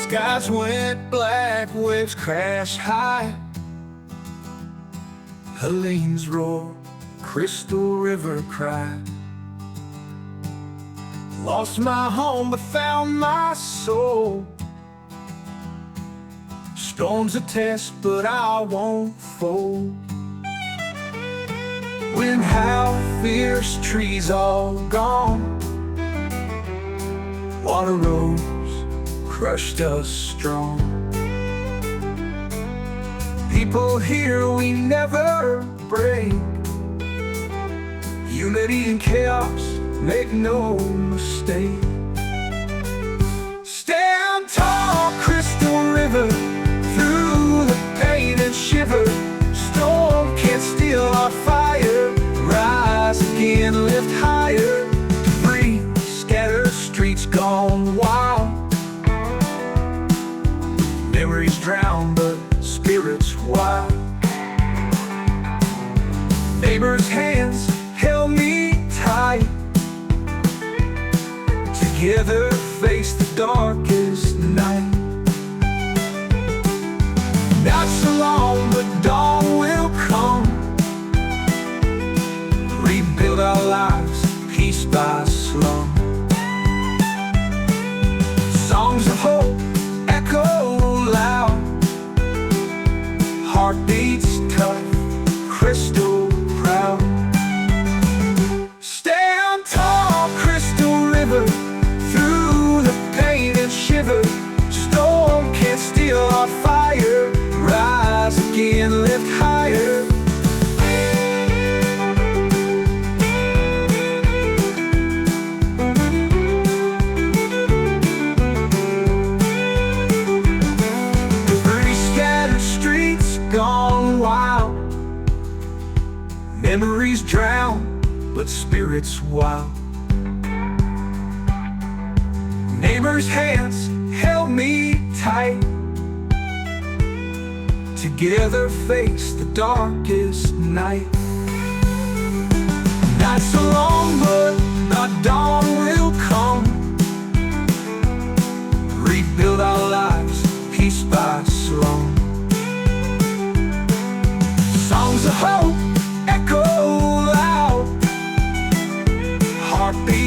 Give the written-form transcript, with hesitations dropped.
Skies went black, waves crash high. Helene's roar, Crystal River cry. Lost my home but found my soul. Storm's a test but I won't fold. When how fierce, trees all gone. Water rose, crushed us strong. People here, we never break. Unity and chaos, make no mistake. Stand tall, Crystal River, through the pain and shiver. Storm can't steal our fire. Rise again, lift higher. Debris scatter, streets gone wild. Memories drown, but spirits wild. Neighbors' hands held me tight. Together face the darkest night. Not so long, but dawn will come. Rebuild our lives, piece by slum. Songs of hope echo loud. Heartbeats tough, crystal proud. Stand tall, Crystal River, through the pain and shiver. Storm can't steal our fire. Rise again, lift higher. Debris scattered, streets gone wild. Memories drown, but spirits wild. Neighbors' hands held me tight. Together face the darkest night. Not so long, but the dawn will come. Rebuild our lives, piece by slum. Songs of hope echo loud. Heartbeat